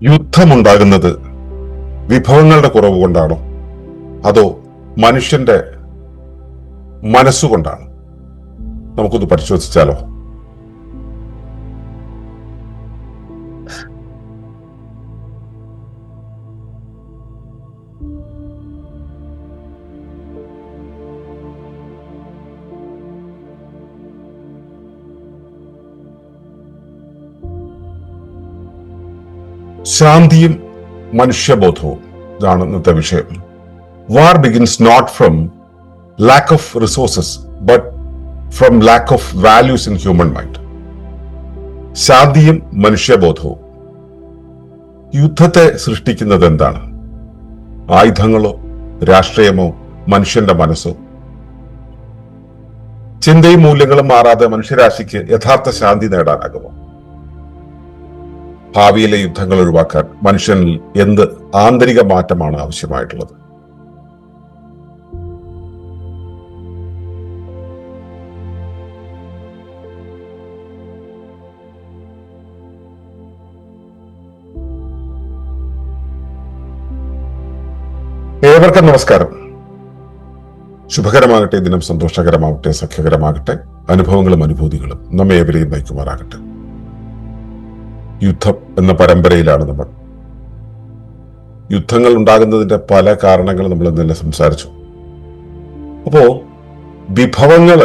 യുദ്ധമുണ്ടാകുന്നത് വിഭവങ്ങളുടെ കുറവ് കൊണ്ടാണോ അതോ മനുഷ്യന്റെ മനസ്സുകൊണ്ടാണോ? നമുക്കൊന്ന് പരിശോധിച്ചാലോ? ശാന്തിയും മനുഷ്യബോധവും ഇതാണ് ഇന്നത്തെ വിഷയം. War begins not from lack of resources but from lack of values in human mind. ശാന്തിയും മനുഷ്യബോധവും. യുദ്ധത്തെ സൃഷ്ടിക്കുന്നത് എന്താണ്? ആയുധങ്ങളോ രാഷ്ട്രീയമോ മനുഷ്യന്റെ മനസ്സോ? ചിന്തയും മൂല്യങ്ങളും മാറാതെ മനുഷ്യരാശിക്ക് യഥാർത്ഥ ശാന്തി നേടാനാകുമോ? ഭാവിയിലെ യുദ്ധങ്ങൾ ഒഴിവാക്കാൻ മനുഷ്യനിൽ എന്ത് ആന്തരിക മാറ്റമാണ് ആവശ്യമായിട്ടുള്ളത്? ഏവർക്കും നമസ്കാരം. ശുഭകരമാകട്ടെ, ദിനം സന്തോഷകരമാകട്ടെ, സഖ്യകരമാകട്ടെ, അനുഭവങ്ങളും അനുഭൂതികളും നമ്മെ ഏവരെയും നയിക്കുമാറാകട്ടെ. യുദ്ധം എന്ന പരമ്പരയിലാണ് നമ്മൾ. യുദ്ധങ്ങൾ ഉണ്ടാകുന്നതിന്റെ പല കാരണങ്ങൾ നമ്മൾ ഇന്നലെ സംസാരിച്ചു. അപ്പോ വിഭവങ്ങൾ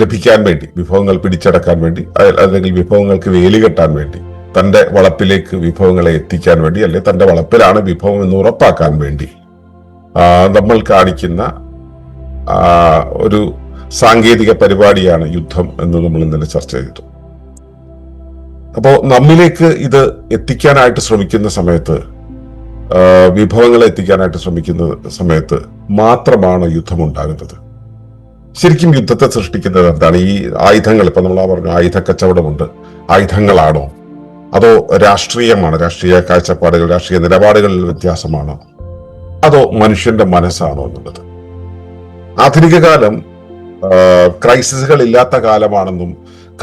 ലഭിക്കാൻ വേണ്ടി, വിഭവങ്ങൾ പിടിച്ചടക്കാൻ വേണ്ടി, അല്ലെങ്കിൽ വിഭവങ്ങൾക്ക് വേലികെട്ടാൻ വേണ്ടി, തന്റെ വളപ്പിലേക്ക് വിഭവങ്ങളെ എത്തിക്കാൻ വേണ്ടി, അല്ലെ തന്റെ വളപ്പിലാണ് വിഭവം എന്ന് ഉറപ്പാക്കാൻ വേണ്ടി നമ്മൾ കാണിക്കുന്ന ഒരു സാങ്കേതിക പരിപാടിയാണ് യുദ്ധം എന്ന് നമ്മൾ ഇന്നലെ ചർച്ച ചെയ്തു. അപ്പോ നമ്മിലേക്ക് ഇത് എത്തിക്കാനായിട്ട് ശ്രമിക്കുന്ന സമയത്ത്, വിഭവങ്ങളെ എത്തിക്കാനായിട്ട് ശ്രമിക്കുന്ന സമയത്ത് മാത്രമാണ് യുദ്ധം ഉണ്ടാകുന്നത്. ശരിക്കും യുദ്ധത്തെ സൃഷ്ടിക്കുന്നത് എന്താണ്? ഈ ആയുധങ്ങൾ, ഇപ്പൊ നമ്മൾ പറഞ്ഞു ആയുധ കച്ചവടമുണ്ട്, ആയുധങ്ങളാണോ അതോ രാഷ്ട്രീയമാണ്, രാഷ്ട്രീയ കാഴ്ചപ്പാടുകൾ, രാഷ്ട്രീയ നിലപാടുകളിൽ വ്യത്യാസമാണോ, അതോ മനുഷ്യന്റെ മനസ്സാണോ എന്നുള്ളത്? ആധുനിക കാലം ക്രൈസിസുകൾ ഇല്ലാത്ത കാലമാണെന്നും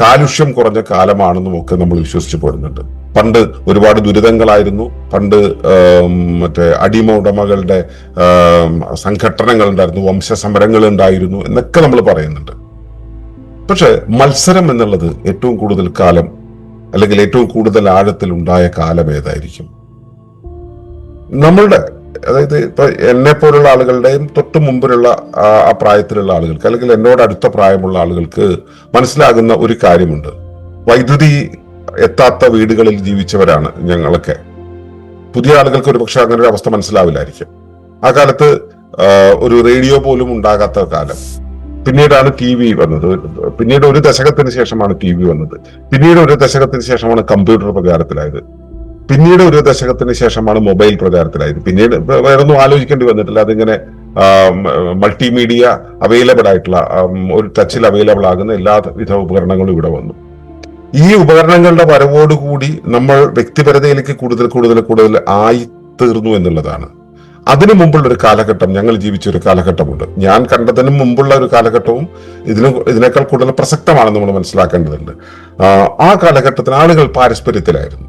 കാലുഷ്യം കുറഞ്ഞ കാലമാണെന്നും ഒക്കെ നമ്മൾ വിശ്വസിച്ചു പോരുന്നുണ്ട്. പണ്ട് ഒരുപാട് ദുരിതങ്ങളായിരുന്നു, പണ്ട് അടിമ ഉടമകളുടെ സംഘടനകൾ ഉണ്ടായിരുന്നു, വംശസമരങ്ങൾ ഉണ്ടായിരുന്നു എന്നൊക്കെ നമ്മൾ പറയുന്നുണ്ട്. പക്ഷെ മത്സരം എന്നുള്ളത് ഏറ്റവും കൂടുതൽ കാലം, അല്ലെങ്കിൽ ഏറ്റവും കൂടുതൽ ആഴത്തിൽ ഉണ്ടായ കാലം ഏതായിരിക്കും? നമ്മളുടെ, അതായത് ഇപ്പൊ എന്നെ പോലുള്ള ആളുകളുടെയും തൊട്ട് മുമ്പിലുള്ള ആ പ്രായത്തിലുള്ള ആളുകൾക്ക്, അല്ലെങ്കിൽ എന്നോട് അടുത്ത പ്രായമുള്ള ആളുകൾക്ക് മനസ്സിലാകുന്ന ഒരു കാര്യമുണ്ട്. വൈദ്യുതി എത്താത്ത വീടുകളിൽ ജീവിച്ചവരാണ് ഞങ്ങളൊക്കെ. പുതിയ ആളുകൾക്ക് ഒരുപക്ഷെ അങ്ങനെ ഒരു അവസ്ഥ മനസ്സിലാവില്ലായിരിക്കും. ആ കാലത്ത് ഒരു റേഡിയോ പോലും ഉണ്ടാകാത്ത കാലം. പിന്നീടാണ് ടി വി വന്നത്. പിന്നീട് ഒരു ദശകത്തിന് ശേഷമാണ് ടി വി വന്നത്. പിന്നീട് ഒരു ദശകത്തിന് ശേഷമാണ് കമ്പ്യൂട്ടർ പ്രചാരത്തിലായത്. പിന്നീട് ഒരു ദശകത്തിന് ശേഷമാണ് മൊബൈൽ പ്രചാരത്തിലായത്. പിന്നീട് വേറൊന്നും ആലോചിക്കേണ്ടി വന്നിട്ടില്ല. അതിങ്ങനെ മൾട്ടിമീഡിയ അവൈലബിൾ ആയിട്ടുള്ള, ഒരു ടച്ചിൽ അവൈലബിൾ ആകുന്ന എല്ലാവിധ ഉപകരണങ്ങളും ഇവിടെ വന്നു. ഈ ഉപകരണങ്ങളുടെ വരവോടുകൂടി നമ്മൾ വ്യക്തിപരതയിലേക്ക് കൂടുതൽ കൂടുതൽ കൂടുതൽ ആയിത്തീർന്നു എന്നുള്ളതാണ്. അതിനു മുമ്പുള്ള ഒരു കാലഘട്ടം, ഞങ്ങൾ ജീവിച്ച ഒരു കാലഘട്ടമുണ്ട്. ഞാൻ കണ്ടതിനും മുമ്പുള്ള ഒരു കാലഘട്ടവും ഇതിനേക്കാൾ കൂടുതൽ പ്രസക്തമാണെന്ന് നമ്മൾ മനസ്സിലാക്കേണ്ടതുണ്ട്. ആ കാലഘട്ടത്തിൽ ആളുകൾ പാരസ്പര്യത്തിലായിരുന്നു.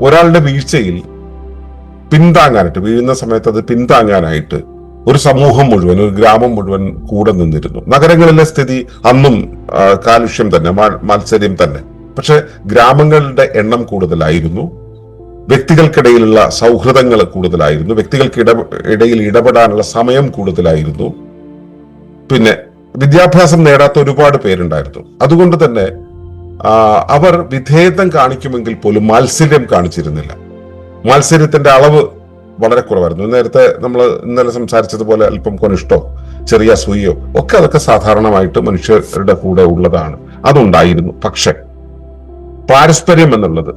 ഒരാളുടെ വീഴ്ചയിൽ പിന്താങ്ങാനായിട്ട്, വീഴുന്ന സമയത്ത് അത് പിന്താങ്ങാനായിട്ട് ഒരു സമൂഹം മുഴുവൻ, ഒരു ഗ്രാമം മുഴുവൻ കൂടെ നിന്നിരുന്നു. നഗരങ്ങളിലെ സ്ഥിതി അന്നും കാലുഷ്യം തന്നെ, മത്സര്യം തന്നെ. പക്ഷെ ഗ്രാമങ്ങളുടെ എണ്ണം കൂടുതലായിരുന്നു, വ്യക്തികൾക്കിടയിലുള്ള സൗഹൃദങ്ങൾ കൂടുതലായിരുന്നു, വ്യക്തികൾക്ക് ഇടയിൽ ഇടപെടാനുള്ള സമയം കൂടുതലായിരുന്നു. പിന്നെ വിദ്യാഭ്യാസം നേടാത്ത ഒരുപാട് പേരുണ്ടായിരുന്നു. അതുകൊണ്ട് തന്നെ അവർ വിധേയത്വം കാണിക്കുമെങ്കിൽ പോലും മാത്സര്യം കാണിച്ചിരുന്നില്ല. മാത്സര്യത്തിന്റെ അളവ് വളരെ കുറവായിരുന്നു. നേരത്തെ നമ്മൾ ഇന്നലെ സംസാരിച്ചതുപോലെ അല്പം കൊനിഷ്ടോ ചെറിയ അസൂയോ ഒക്കെ അതൊക്കെ സാധാരണമായിട്ട് മനുഷ്യരുടെ കൂടെ ഉള്ളതാണ്, അതുണ്ടായിരുന്നു. പക്ഷെ പാരസ്പര്യം എന്നുള്ളത്,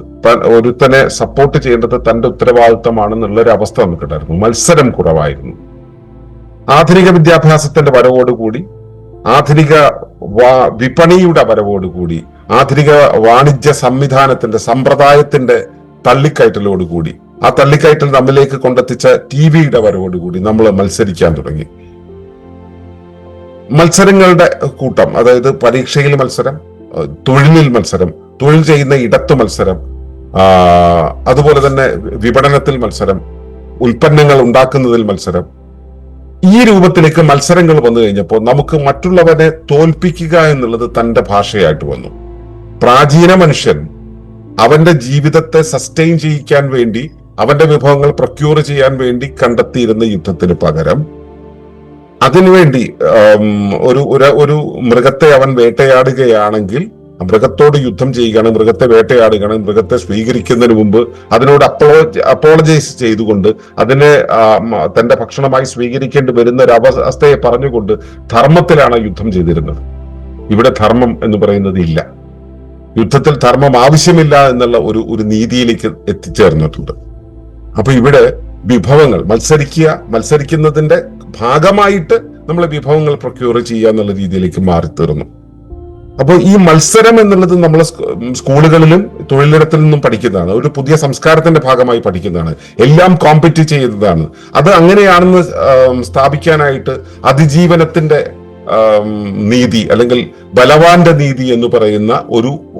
ഒരുത്തനെ സപ്പോർട്ട് ചെയ്യേണ്ടത് തന്റെ ഉത്തരവാദിത്തമാണെന്നുള്ള ഒരു അവസ്ഥ നമുക്കുണ്ടായിരുന്നു. മത്സരം കുറവായിരുന്നു. ആധുനിക വിദ്യാഭ്യാസത്തിന്റെ വരവോടുകൂടി, ആധുനിക വിപണിയുടെ വരവോടുകൂടി, ആധുനിക വാണിജ്യ സംവിധാനത്തിന്റെ, സമ്പ്രദായത്തിന്റെ തള്ളിക്കയറ്റലോടുകൂടി, ആ തള്ളിക്കയറ്റൽ നമ്മിലേക്ക് കൊണ്ടെത്തിച്ച ടി വിയുടെ വരവോടുകൂടി നമ്മൾ മത്സരിക്കാൻ തുടങ്ങി. മത്സരങ്ങളുടെ കൂട്ടം, അതായത് പരീക്ഷയിൽ മത്സരം, തൊഴിലിൽ മത്സരം, തൊഴിൽ ചെയ്യുന്ന ഇടത്ത് മത്സരം, അതുപോലെ തന്നെ വിപണനത്തിൽ മത്സരം, ഉൽപ്പന്നങ്ങൾ ഉണ്ടാക്കുന്നതിൽ മത്സരം, ഈ രൂപത്തിലേക്ക് മത്സരങ്ങൾ വന്നു കഴിഞ്ഞപ്പോൾ നമുക്ക് മറ്റുള്ളവരെ തോൽപ്പിക്കുക എന്നുള്ളത് തന്റെ ഭാഷയായിട്ട് വന്നു. പ്രാചീന മനുഷ്യൻ അവന്റെ ജീവിതത്തെ സസ്റ്റെയിൻ ചെയ്യിക്കാൻ വേണ്ടി, അവന്റെ വിഭവങ്ങൾ പ്രൊക്യൂർ ചെയ്യാൻ വേണ്ടി കണ്ടെത്തിയിരുന്ന യുദ്ധത്തിന് പകരം അതിനുവേണ്ടി ഒരു മൃഗത്തെ അവൻ വേട്ടയാടുകയാണെങ്കിൽ മൃഗത്തോട് യുദ്ധം ചെയ്യുകയാണ്, മൃഗത്തെ വേട്ടയാടുകയാണ്, മൃഗത്തെ സ്വീകരിക്കുന്നതിന് മുമ്പ് അതിനോട് അപ്പോളജൈസ് ചെയ്തുകൊണ്ട് അതിനെ തന്റെ ഭക്ഷണമായി സ്വീകരിക്കേണ്ടി വരുന്ന ഒരു അവസ്ഥയെ പറഞ്ഞുകൊണ്ട് ധർമ്മത്തിലാണ് യുദ്ധം ചെയ്തിരുന്നത്. ഇവിടെ ധർമ്മം എന്ന് പറയുന്നത് ഇല്ല. യുദ്ധത്തിൽ ധർമ്മം ആവശ്യമില്ല എന്നുള്ള ഒരു നീതിയിലേക്ക് എത്തിച്ചേർന്നിട്ടുണ്ട്. അപ്പൊ ഇവിടെ വിഭവങ്ങൾ മത്സരിക്കുന്നതിന്റെ ഭാഗമായിട്ട് നമ്മൾ വിഭവങ്ങൾ പ്രൊക്യൂർ ചെയ്യുക എന്നുള്ള രീതിയിലേക്ക് മാറിത്തീർന്നു. അപ്പോൾ ഈ മത്സരം എന്നുള്ളത് നമ്മൾ സ്കൂളുകളിലും തൊഴിലിടത്തിൽ നിന്നും പഠിക്കുന്നതാണ്, ഒരു പുതിയ സംസ്കാരത്തിന്റെ ഭാഗമായി പഠിക്കുന്നതാണ്, എല്ലാം കോമ്പറ്റ് ചെയ്യുന്നതാണ്. അത് അങ്ങനെയാണെന്ന് സ്ഥാപിക്കാനായിട്ട് അതിജീവനത്തിന്റെ നീതി അല്ലെങ്കിൽ ബലവാന്റെ നീതി എന്ന് പറയുന്ന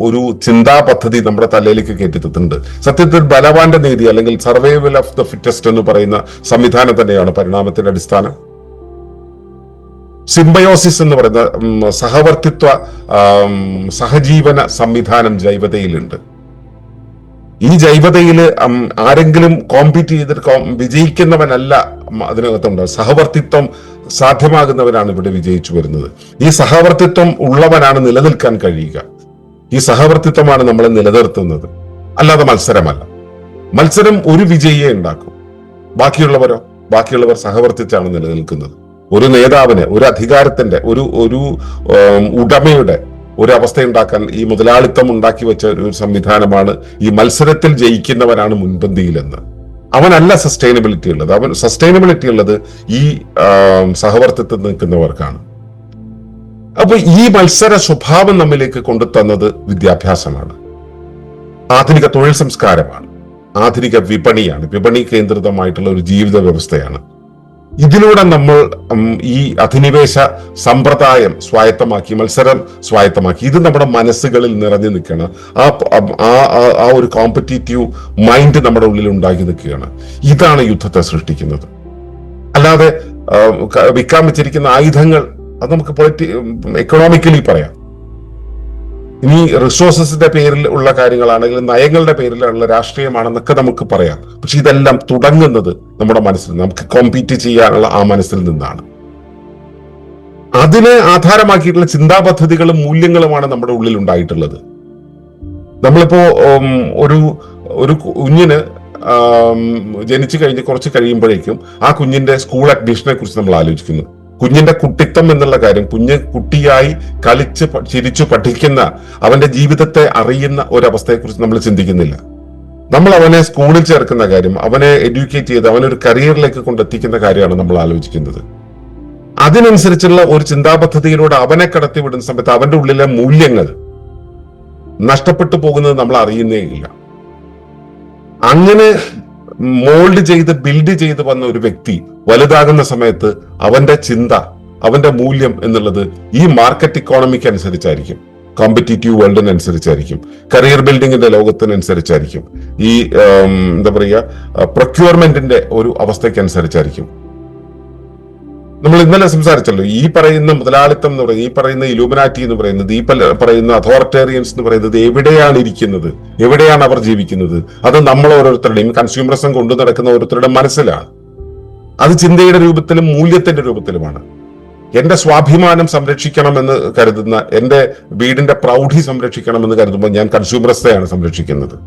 ഒരു ചിന്താ പദ്ധതി നമ്മുടെ തലയിലേക്ക് കയറ്റിത്തുന്നുണ്ട്. സത്യത്തിൽ ബലവാന്റെ നീതി അല്ലെങ്കിൽ സർവൈവൽ ഓഫ് ദ ഫിറ്റസ്റ്റ് എന്ന് പറയുന്ന സംവിധാനം തന്നെയാണ് പരിണാമത്തിന്റെ അടിസ്ഥാനം. സിംബയോസിസ് എന്ന് പറയുന്ന സഹവർത്തിത്വ സഹജീവന സംവിധാനം ജൈവതയിലുണ്ട്. ഈ ജൈവതയിൽ ആരെങ്കിലും കോമ്പീറ്റ് ചെയ്തിട്ട് വിജയിക്കുന്നവനല്ല അതിനകത്തുണ്ട്. സഹവർത്തിത്വം സാധ്യമാകുന്നവനാണ് ഇവിടെ വിജയിച്ചു വരുന്നത്. ഈ സഹവർത്തിത്വം ഉള്ളവനാണ് നിലനിൽക്കാൻ കഴിയുക. ഈ സഹവർത്തിത്വമാണ് നമ്മളെ നിലനിർത്തുന്നത്, അല്ലാതെ മത്സരമല്ല. മത്സരം ഒരു വിജയിയെ ഉണ്ടാക്കും, ബാക്കിയുള്ളവർ സഹവർത്തിച്ചാണ് നിലനിൽക്കുന്നത്. ഒരു നേതാവിന്, ഒരു അധികാരത്തിന്റെ, ഒരു ഉടമയുടെ ഒരു അവസ്ഥ ഉണ്ടാക്കാൻ ഈ മുതലാളിത്തം ഉണ്ടാക്കി വെച്ച ഒരു സംവിധാനമാണ് ഈ മത്സരത്തിൽ ജയിക്കുന്നവനാണ് മുൻപന്തിയിലെന്ന്. അവനല്ല സസ്റ്റൈനബിലിറ്റി ഉള്ളത്. സസ്റ്റൈനബിലിറ്റി ഉള്ളത് ഈ സഹവർത്തിത്വത്തിൽ നിൽക്കുന്നവർക്കാണ്. അപ്പൊ ഈ മത്സര സ്വഭാവം നമ്മിലേക്ക് കൊണ്ടുതന്നത് വിദ്യാഭ്യാസമാണ്, ആധുനിക തൊഴിൽ സംസ്കാരമാണ്, ആധുനിക വിപണിയാണ്, വിപണി കേന്ദ്രിതമായിട്ടുള്ള ഒരു ജീവിത വ്യവസ്ഥയാണ്. ഇതിലൂടെ നമ്മൾ ഈ അധിനിവേശ സമ്പ്രദായം സ്വായത്തമാക്കി, മത്സരം സ്വായത്തമാക്കി. ഇത് നമ്മുടെ മനസ്സുകളിൽ നിറഞ്ഞു നിൽക്കുകയാണ്. ആ ഒരു കോമ്പറ്റീറ്റീവ് മൈൻഡ് നമ്മുടെ ഉള്ളിൽ ഉണ്ടാക്കി നിൽക്കുകയാണ്. ഇതാണ് യുദ്ധത്തെ സൃഷ്ടിക്കുന്നത്. അല്ലാതെ വിൽക്കാൻ വെച്ചിരിക്കുന്ന ആയുധങ്ങൾ അത് നമുക്ക് എക്കണോമിക്കലി പറയാം. ഇനി റിസോഴ്സസിന്റെ പേരിൽ ഉള്ള കാര്യങ്ങളാണെങ്കിൽ, നയങ്ങളുടെ പേരിലുള്ള രാഷ്ട്രീയമാണെന്നൊക്കെ നമുക്ക് പറയാം. പക്ഷെ ഇതെല്ലാം തുടങ്ങുന്നത് നമ്മുടെ മനസ്സിൽ, നമുക്ക് കോമ്പീറ്റ് ചെയ്യാനുള്ള ആ മനസ്സിൽ നിന്നാണ്. അതിനെ ആധാരമാക്കിയിട്ടുള്ള ചിന്താ പദ്ധതികളും മൂല്യങ്ങളുമാണ് നമ്മുടെ ഉള്ളിൽ ഉണ്ടായിട്ടുള്ളത്. നമ്മളിപ്പോ ഒരു കുഞ്ഞിന് ജനിച്ചു കഴിഞ്ഞ് കുറച്ച് കഴിയുമ്പോഴേക്കും ആ കുഞ്ഞിന്റെ സ്കൂൾ അഡ്മിഷനെ കുറിച്ച് നമ്മൾ ആലോചിക്കുന്നു. കുഞ്ഞിന്റെ കുട്ടിത്തം എന്നുള്ള കാര്യം, കുട്ടിയായി കളിച്ച് ചിരിച്ചു പഠിക്കുന്ന, അവന്റെ ജീവിതത്തെ അറിയുന്ന ഒരവസ്ഥയെക്കുറിച്ച് നമ്മൾ ചിന്തിക്കുന്നില്ല. നമ്മൾ അവനെ സ്കൂളിൽ ചേർക്കുന്ന കാര്യം, അവനെ എഡ്യൂക്കേറ്റ് ചെയ്ത് അവനൊരു കരിയറിലേക്ക് കൊണ്ടെത്തിക്കുന്ന കാര്യമാണ് നമ്മൾ ആലോചിക്കുന്നത്. അതിനനുസരിച്ചുള്ള ഒരു ചിന്താ പദ്ധതിയിലൂടെ അവനെ കടത്തിവിടുന്ന സമയത്ത് അവന്റെ ഉള്ളിലെ മൂല്യങ്ങൾ നഷ്ടപ്പെട്ടു പോകുന്നത് നമ്മൾ അറിയുന്നേ ഇല്ല. അങ്ങനെ മോൾഡ് ചെയ്ത് ബിൽഡ് ചെയ്ത് വന്ന ഒരു വ്യക്തി വലുതാകുന്ന സമയത്ത് അവന്റെ ചിന്ത, അവന്റെ മൂല്യം എന്നുള്ളത് ഈ മാർക്കറ്റ് ഇക്കോണമിക്ക് അനുസരിച്ചായിരിക്കും, കോമ്പറ്റീറ്റീവ് വേൾഡിനനുസരിച്ചായിരിക്കും, കരിയർ ബിൽഡിങ്ങിന്റെ ലോകത്തിനനുസരിച്ചായിരിക്കും, ഈ എന്താ പറയുക പ്രൊക്യൂർമെന്റിന്റെ ഒരു അവസ്ഥയ്ക്ക് അനുസരിച്ചായിരിക്കും. നമ്മൾ ഇന്നലെ സംസാരിച്ചല്ലോ, ഈ പറയുന്ന മുതലാളിത്തം എന്ന് പറയുന്നത്, ഈ പറയുന്ന ഇലൂമിനാറ്റി എന്ന് പറയുന്നത്, ഈ പറയുന്ന അതോറിറ്റേറിയൻസ് എന്ന് പറയുന്നത് എവിടെയാണ് ഇരിക്കുന്നത്, എവിടെയാണ് അവർ ജീവിക്കുന്നത്? അത് നമ്മൾ ഓരോരുത്തരുടെയും കൺസ്യൂമറിസം കൊണ്ടു നടക്കുന്ന ഓരോരുത്തരുടെ മനസ്സിലാണ്. അത് ചിന്തയുടെ രൂപത്തിലും മൂല്യത്തിന്റെ രൂപത്തിലുമാണ്. എന്റെ സ്വാഭിമാനം സംരക്ഷിക്കണമെന്ന് കരുതുന്ന, എന്റെ വീടിന്റെ പ്രൗഢി സംരക്ഷിക്കണമെന്ന് കരുതുമ്പോൾ ഞാൻ കൺസ്യൂമറിസത്തെയാണ് സംരക്ഷിക്കുന്നത്.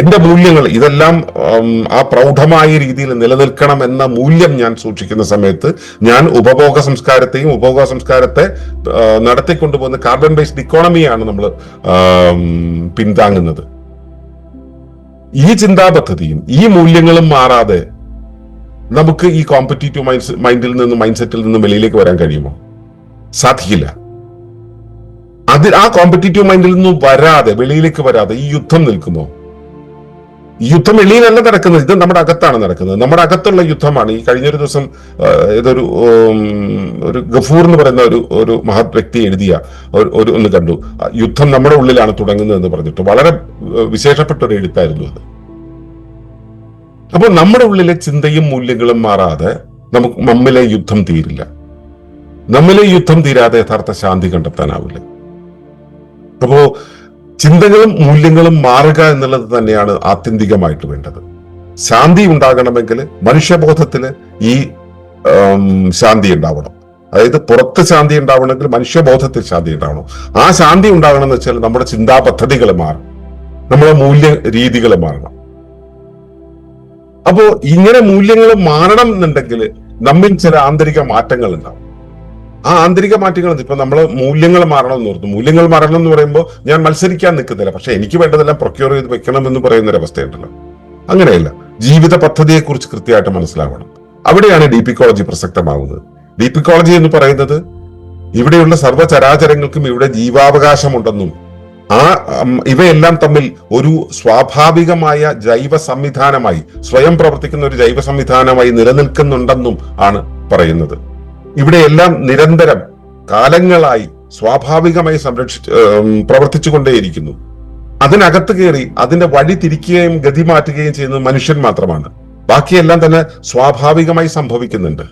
എന്റെ മൂല്യങ്ങൾ ഇതെല്ലാം ആ പ്രൗഢമായ രീതിയിൽ നിലനിൽക്കണം എന്ന മൂല്യം ഞാൻ സൂക്ഷിക്കുന്ന സമയത്ത് ഞാൻ ഉപഭോഗ സംസ്കാരത്തെ നടത്തിക്കൊണ്ടുപോകുന്ന കാർബൺ ബേസ്ഡ് ഇക്കോണമിയാണ് നമ്മൾ പിന്താങ്ങുന്നത്. ഈ ചിന്താ പദ്ധതിയും ഈ മൂല്യങ്ങളും മാറാതെ നമുക്ക് ഈ കോമ്പറ്റീറ്റീവ് മൈൻഡ് സെറ്റിൽ നിന്ന് വെളിയിലേക്ക് വരാൻ കഴിയുമോ? സാധിക്കില്ല. ആ കോമ്പറ്റീറ്റീവ് മൈൻഡിൽ നിന്നും വെളിയിലേക്ക് വരാതെ ഈ യുദ്ധം നിൽക്കുമോ? ഈ യുദ്ധം വെളിയിലല്ല നടക്കുന്നത്, ഇത് നമ്മുടെ അകത്താണ് നടക്കുന്നത്. നമ്മുടെ അകത്തുള്ള യുദ്ധമാണ്. ഈ കഴിഞ്ഞൊരു ദിവസം ഇതൊരു ഒരു ഗഫൂർ എന്ന് പറയുന്ന ഒരു മഹത് വ്യക്തി എഴുതിയ ഒന്ന് കണ്ടു. യുദ്ധം നമ്മുടെ ഉള്ളിലാണ് തുടങ്ങുന്നത് എന്ന് പറഞ്ഞിട്ട് വളരെ വിശേഷപ്പെട്ട ഒരു എഴുത്തായിരുന്നു അത്. അപ്പോൾ നമ്മുടെ ഉള്ളിലെ ചിന്തയും മൂല്യങ്ങളും മാറാതെ നമ്മിലെ യുദ്ധം തീരില്ല. നമ്മിലെ യുദ്ധം തീരാതെ യഥാർത്ഥ ശാന്തി കണ്ടെത്താനാവില്ല. അപ്പോ ചിന്തകളും മൂല്യങ്ങളും മാറുക എന്നുള്ളത് തന്നെയാണ് ആത്യന്തികമായിട്ട് വേണ്ടത്. ശാന്തി ഉണ്ടാകണമെങ്കിൽ മനുഷ്യബോധത്തില് ഈ ശാന്തി ഉണ്ടാവണം. അതായത് പുറത്ത് ശാന്തി ഉണ്ടാവണമെങ്കിൽ മനുഷ്യബോധത്തിൽ ശാന്തി ഉണ്ടാവണം. ആ ശാന്തി ഉണ്ടാകണം എന്ന് വെച്ചാൽ നമ്മുടെ ചിന്താ പദ്ധതികൾ മാറണം, നമ്മുടെ മൂല്യ രീതികൾ മാറണം. അപ്പോ ഇങ്ങനെ മൂല്യങ്ങൾ മാറണം എന്നുണ്ടെങ്കിൽ നമ്മിൽ ചില ആന്തരിക മാറ്റങ്ങൾ ഉണ്ടാവും. ആ ആന്തരിക മാറ്റങ്ങൾ ഇപ്പൊ നമ്മൾ മൂല്യങ്ങൾ മാറണം എന്ന് ഓർത്തു. മൂല്യങ്ങൾ മാറണം എന്ന് പറയുമ്പോൾ ഞാൻ മത്സരിക്കാൻ നിൽക്കുന്നില്ല, പക്ഷെ എനിക്ക് വേണ്ടതെല്ലാം പ്രൊക്യൂർ ചെയ്ത് വെക്കണം എന്ന് പറയുന്ന ഒരു അവസ്ഥയുണ്ടല്ലോ. അങ്ങനെയല്ല, ജീവിത പദ്ധതിയെക്കുറിച്ച് കൃത്യമായിട്ട് മനസ്സിലാവണം. അവിടെയാണ് ഡീപിക്കോളജി പ്രസക്തമാവുന്നത്. ഡീപിക്കോളജി എന്ന് പറയുന്നത് ഇവിടെയുള്ള സർവ്വചരാചരങ്ങൾക്കും ഇവിടെ ജീവാവകാശമുണ്ടെന്നും ഇവയെല്ലാം തമ്മിൽ ഒരു സ്വാഭാവികമായ ജൈവ സംവിധാനമായി, സ്വയം പ്രവർത്തിക്കുന്ന ഒരു ജൈവ സംവിധാനമായി നിലനിൽക്കുന്നുണ്ടെന്നും ആണ് പറയുന്നത്. ഇവിടെയെല്ലാം നിരന്തരം കാലങ്ങളായി സ്വാഭാവികമായി പ്രവർത്തിച്ചുകൊണ്ടേയിരിക്കുന്നു. അതിനകത്ത് കയറി അതിന്റെ വഴി തിരിക്കുകയും ഗതി മാറ്റുകയും ചെയ്യുന്നത് മനുഷ്യൻ മാത്രമാണ്. ബാക്കിയെല്ലാം തന്നെ സ്വാഭാവികമായി സംഭവിക്കുന്നുണ്ട്.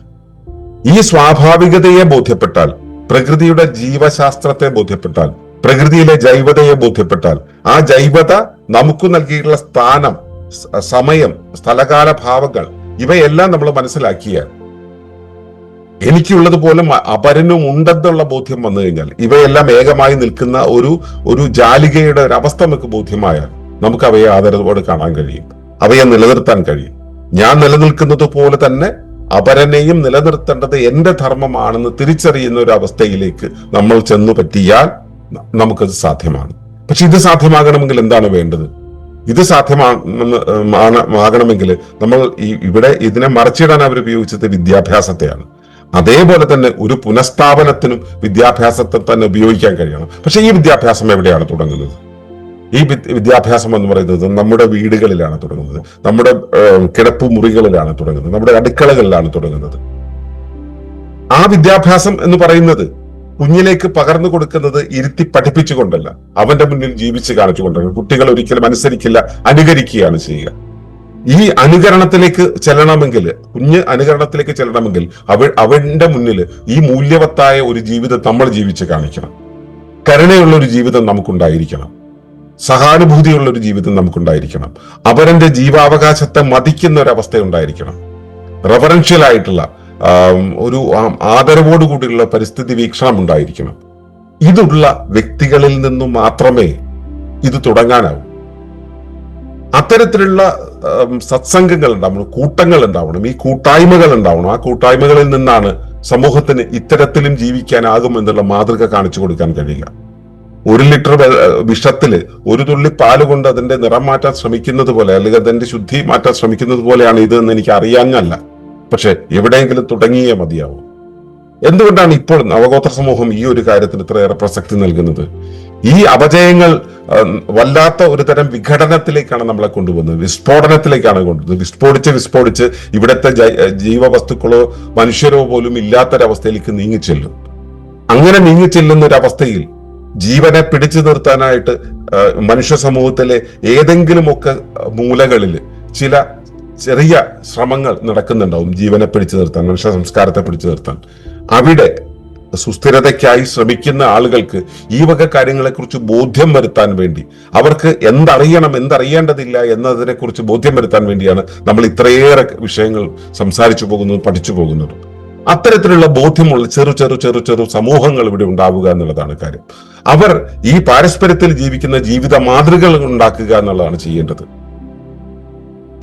ഈ സ്വാഭാവികതയെ ബോധ്യപ്പെട്ടാൽ, പ്രകൃതിയുടെ ജീവശാസ്ത്രത്തെ ബോധ്യപ്പെട്ടാൽ, പ്രകൃതിയിലെ ജൈവതയെ ബോധ്യപ്പെട്ടാൽ, ആ ജൈവത നമുക്ക് നൽകിയിട്ടുള്ള സ്ഥാനം, സമയം, സ്ഥലകാല ഭാവങ്ങൾ ഇവയെല്ലാം നമ്മൾ മനസ്സിലാക്കിയാൽ, എനിക്കുള്ളതുപോലെ അപരനും ഉണ്ടെന്നുള്ള ബോധ്യം വന്നു കഴിഞ്ഞാൽ, ഇവയെല്ലാം ഏകമായി നിൽക്കുന്ന ഒരു ജാലികയുടെ ഒരു അവസ്ഥ നമുക്ക് ബോധ്യമായാൽ നമുക്ക് അവയെ ആദരവോടെ കാണാൻ കഴിയും, അവയെ നിലനിർത്താൻ കഴിയും. ഞാൻ നിലനിൽക്കുന്നത് പോലെ തന്നെ അപരനെയും നിലനിർത്തേണ്ടത് എന്റെ ധർമ്മമാണെന്ന് തിരിച്ചറിയുന്ന ഒരു അവസ്ഥയിലേക്ക് നമ്മൾ ചെന്നു പറ്റിയാൽ നമുക്കത് സാധ്യമാണ്. പക്ഷെ ഇത് സാധ്യമാകണമെങ്കിൽ എന്താണ് വേണ്ടത്? ഇത് സാധ്യമാകണമെങ്കിൽ നമ്മൾ ഇവിടെ ഇതിനെ മറിച്ചിടാൻ അവർ ഉപയോഗിച്ചത് വിദ്യാഭ്യാസത്തെയാണ്. അതേപോലെ തന്നെ ഒരു പുനഃസ്ഥാപനത്തിനും വിദ്യാഭ്യാസത്തെ തന്നെ ഉപയോഗിക്കാൻ കഴിയണം. പക്ഷെ ഈ വിദ്യാഭ്യാസം എവിടെയാണ് തുടങ്ങുന്നത്? ഈ വിദ്യാഭ്യാസം എന്ന് പറയുന്നത് നമ്മുടെ വീടുകളിലാണ് തുടങ്ങുന്നത്, നമ്മുടെ കിടപ്പു മുറികളിലാണ് തുടങ്ങുന്നത്, നമ്മുടെ അടുക്കളകളിലാണ് തുടങ്ങുന്നത്. ആ വിദ്യാഭ്യാസം എന്ന് പറയുന്നത് കുഞ്ഞിലേക്ക് പകർന്നു കൊടുക്കുന്നത് ഇരുത്തി പഠിപ്പിച്ചുകൊണ്ടല്ല, അവന്റെ മുന്നിൽ ജീവിച്ച് കാണിച്ചുകൊണ്ടല്ല. കുട്ടികൾ ഒരിക്കലും അനുസരിക്കില്ല, അനുകരിക്കുകയാണ് ചെയ്യുക. ഈ അനുകരണത്തിലേക്ക് ചെല്ലണമെങ്കിൽ, കുഞ്ഞ് അനുകരണത്തിലേക്ക് ചെല്ലണമെങ്കിൽ അവന്റെ മുന്നിൽ ഈ മൂല്യവത്തായ ഒരു ജീവിതം നമ്മൾ ജീവിച്ച് കാണിക്കണം. കരുണയുള്ള ഒരു ജീവിതം നമുക്കുണ്ടായിരിക്കണം, സഹാനുഭൂതിയുള്ള ഒരു ജീവിതം നമുക്കുണ്ടായിരിക്കണം, അവരന്റെ ജീവാവകാശത്തെ മതിക്കുന്ന ഒരു അവസ്ഥ ഉണ്ടായിരിക്കണം, റെഫറൻഷ്യൽ ആയിട്ടുള്ള ഒരു ആദരവോടുകൂടിയുള്ള പരിസ്ഥിതി വീക്ഷണം ഉണ്ടായിരിക്കണം. ഇതുള്ള വ്യക്തികളിൽ നിന്നും മാത്രമേ ഇത് തുടങ്ങാനാവൂ. അത്തരത്തിലുള്ള സത്സംഗങ്ങൾ ഉണ്ടാവണം, കൂട്ടങ്ങൾ ഉണ്ടാവണം, ഈ കൂട്ടായ്മകൾ ഉണ്ടാവണം. ആ കൂട്ടായ്മകളിൽ നിന്നാണ് സമൂഹത്തിന് ഇത്തരത്തിലും ജീവിക്കാനാകും എന്നുള്ള മാതൃക കാണിച്ചു കൊടുക്കാൻ കഴിയുക. 1 ലിറ്റർ വിഷത്തില് 1 തുള്ളി പാല് കൊണ്ട് അതിന്റെ നിറം മാറ്റാൻ ശ്രമിക്കുന്നത് പോലെ, അല്ലെങ്കിൽ അതിന്റെ ശുദ്ധി മാറ്റാൻ ശ്രമിക്കുന്നത് പോലെയാണ് ഇത് എന്ന് എനിക്ക് അറിയാഞ്ഞല്ല. പക്ഷെ എവിടെയെങ്കിലും തുടങ്ങിയേ മതിയാവും. എന്തുകൊണ്ടാണ് ഇപ്പോൾ നവഗോത്ര സമൂഹം ഈ ഒരു കാര്യത്തിന് ഇത്രയേറെ പ്രസക്തി നൽകുന്നത്? ഈ അപജയങ്ങൾ വല്ലാത്ത ഒരു തരം വിഘടനത്തിലേക്കാണ് നമ്മളെ കൊണ്ടുപോകുന്നത്, വിസ്ഫോടനത്തിലേക്കാണ് കൊണ്ടുപോകുന്നത്. വിസ്ഫോടിച്ച് ഇവിടുത്തെ ജീവവസ്തുക്കളോ മനുഷ്യരോ പോലും ഇല്ലാത്തൊരവസ്ഥയിലേക്ക് നീങ്ങിച്ചെല്ലും. അങ്ങനെ നീങ്ങിച്ചെല്ലുന്ന ഒരു അവസ്ഥയിൽ ജീവനെ പിടിച്ചു നിർത്താനായിട്ട് മനുഷ്യ സമൂഹത്തിലെ ഏതെങ്കിലുമൊക്കെ മൂലകളിൽ ചില ചെറിയ ശ്രമങ്ങൾ നടക്കുന്നുണ്ടാവും ജീവനെ പിടിച്ചു നിർത്താൻ, മനുഷ്യ സംസ്കാരത്തെ പിടിച്ചു നിർത്താൻ. അവിടെ സുസ്ഥിരതയ്ക്കായി ശ്രമിക്കുന്ന ആളുകൾക്ക് ഈ വക കാര്യങ്ങളെക്കുറിച്ച് ബോധ്യം വരുത്താൻ വേണ്ടി, അവർക്ക് എന്തറിയണം എന്തറിയേണ്ടതില്ല എന്നതിനെ കുറിച്ച് ബോധ്യം വരുത്താൻ വേണ്ടിയാണ് നമ്മൾ ഇത്രയേറെ വിഷയങ്ങൾ സംസാരിച്ചു പോകുന്നതും പഠിച്ചു പോകുന്നതും. അത്തരത്തിലുള്ള ബോധ്യമുള്ള ചെറു സമൂഹങ്ങൾ ഇവിടെ ഉണ്ടാവുക എന്നുള്ളതാണ് കാര്യം. അവർ ഈ പാരസ്പര്യത്തിൽ ജീവിക്കുന്ന ജീവിത മാതൃകകൾ ഉണ്ടാക്കുക എന്നുള്ളതാണ് ചെയ്യേണ്ടത്.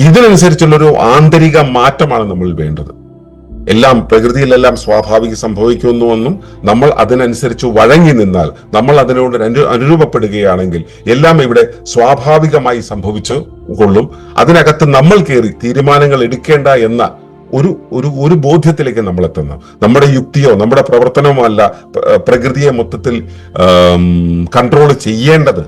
ഇതിനനുസരിച്ചുള്ളൊരു ആന്തരിക മാറ്റമാണ് നമ്മൾ വേണ്ടത്. എല്ലാം പ്രകൃതിയിലെല്ലാം സ്വാഭാവിക സംഭവിക്കുന്നുവെന്നും നമ്മൾ അതിനനുസരിച്ച് വഴങ്ങി നിന്നാൽ, നമ്മൾ അതിനോട് അനുരൂപപ്പെടുകയാണെങ്കിൽ എല്ലാം ഇവിടെ സ്വാഭാവികമായി സംഭവിച്ചു കൊള്ളും. അതിനകത്ത് നമ്മൾ കയറി തീരുമാനങ്ങൾ എടുക്കേണ്ട എന്ന ഒരു ബോധ്യത്തിലേക്ക് നമ്മൾ എത്തുന്നു. നമ്മുടെ യുക്തിയോ നമ്മുടെ പ്രവർത്തനമോ അല്ല പ്രകൃതിയെ മൊത്തത്തിൽ കൺട്രോൾ ചെയ്യേണ്ടത്.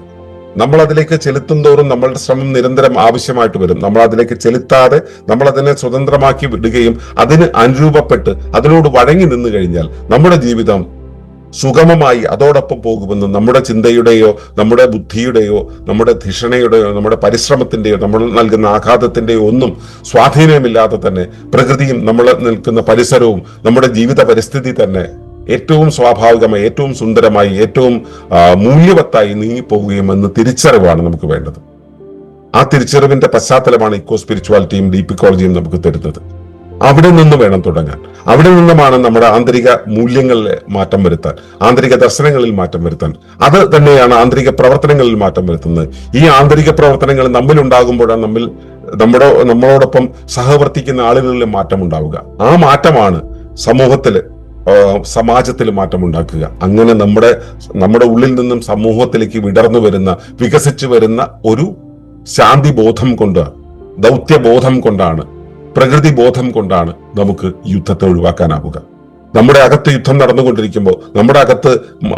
നമ്മൾ അതിലേക്ക് ചെലുത്തും തോറും നമ്മളുടെ ശ്രമം നിരന്തരം ആവശ്യമായിട്ട് വരും. നമ്മൾ അതിലേക്ക് ചെലുത്താതെ നമ്മൾ അതിനെ സ്വതന്ത്രമാക്കി വിടുകയും അതിന് അനുരൂപപ്പെട്ട് അതിനോട് വഴങ്ങി നിന്നു കഴിഞ്ഞാൽ നമ്മുടെ ജീവിതം സുഗമമായി അതോടൊപ്പം പോകുമെന്ന് നമ്മുടെ ചിന്തയുടെയോ നമ്മുടെ ബുദ്ധിയുടെയോ നമ്മുടെ ധിഷണയുടെയോ നമ്മുടെ പരിശ്രമത്തിന്റെയോ നമ്മൾ നൽകുന്ന ആഘാതത്തിന്റെയോ ഒന്നും സ്വാധീനമില്ലാതെ തന്നെ പ്രകൃതിയും നമ്മൾ നിൽക്കുന്ന പരിസരവും നമ്മുടെ ജീവിത പരിസ്ഥിതി തന്നെ ഏറ്റവും സ്വാഭാവികമായി, ഏറ്റവും സുന്ദരമായി, ഏറ്റവും മൂല്യവത്തായി നീങ്ങിപ്പോവുകയുമെന്ന് തിരിച്ചറിവാണ് നമുക്ക് വേണ്ടത്. ആ തിരിച്ചറിവിന്റെ പശ്ചാത്തലമാണ് ഇക്കോ സ്പിരിച്വാലിറ്റിയും ഡീപ്പ് ഇക്കോളജിയും നമുക്ക് തരുന്നത്. അവിടെ നിന്ന് വേണം തുടങ്ങാൻ. അവിടെ നിന്നുമാണ് നമ്മുടെ ആന്തരിക മൂല്യങ്ങളിൽ മാറ്റം വരുത്താൻ, ആന്തരിക ദർശനങ്ങളിൽ മാറ്റം വരുത്താൻ. അത് തന്നെയാണ് ആന്തരിക പ്രവർത്തനങ്ങളിൽ മാറ്റം വരുത്തുന്നത്. ഈ ആന്തരിക പ്രവർത്തനങ്ങൾ നമ്മിലുണ്ടാകുമ്പോഴാണ് നമ്മളോടൊപ്പം സഹവർത്തിക്കുന്ന ആളുകളിൽ മാറ്റം ഉണ്ടാവുക. ആ മാറ്റമാണ് സമൂഹത്തില് സമാജത്തിൽ മാറ്റമുണ്ടാക്കുക. അങ്ങനെ നമ്മുടെ ഉള്ളിൽ നിന്നും സമൂഹത്തിലേക്ക് വിടർന്നു വരുന്ന, വികസിച്ചു വരുന്ന ഒരു ശാന്തി ബോധം കൊണ്ട്, ദൗത്യബോധം കൊണ്ടാണ്, പ്രകൃതി ബോധം കൊണ്ടാണ് നമുക്ക് യുദ്ധത്തെ ഒഴിവാക്കാനാവുക. നമ്മുടെ അകത്ത് യുദ്ധം നടന്നുകൊണ്ടിരിക്കുമ്പോൾ, നമ്മുടെ അകത്ത്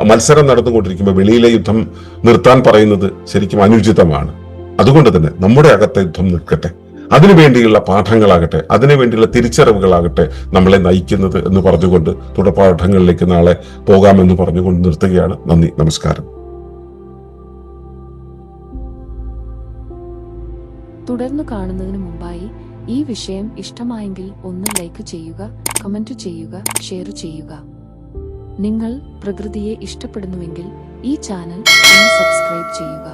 മത്സരം നടന്നുകൊണ്ടിരിക്കുമ്പോൾ വെളിയിലെ യുദ്ധം നിർത്താൻ പറയുന്നത് ശരിക്കും അനുചിതമാണ്. അതുകൊണ്ട് തന്നെ നമ്മുടെ അകത്തെ യുദ്ധം നിൽക്കട്ടെ. അതിനുവേണ്ടിയുള്ള പാഠങ്ങളാകട്ടെ, അതിനുവേണ്ടിയുള്ള തിരിച്ചറിവുകളാകട്ടെ നമ്മളെ നയിക്കുന്നത് എന്ന് പറഞ്ഞുകൊണ്ട് തുടർപാഠങ്ങളിലേക്ക് നാളെ പോകാമെന്ന് പറഞ്ഞുകൊണ്ട് നിർത്തുകയാണ്. നന്ദി, നമസ്കാരം. തുടർന്നു കാണുന്നതിന് മുമ്പായി ഈ വിഷയം ഇഷ്ടമായെങ്കിൽ ഒന്ന് ലൈക്ക് ചെയ്യുക, കമന്റ് ചെയ്യുക, ഷെയർ ചെയ്യുക. നിങ്ങൾ പ്രകൃതിയെ ഇഷ്ടപ്പെടുന്നുവെങ്കിൽ ഈ ചാനൽ ഒന്ന് സബ്സ്ക്രൈബ് ചെയ്യുക.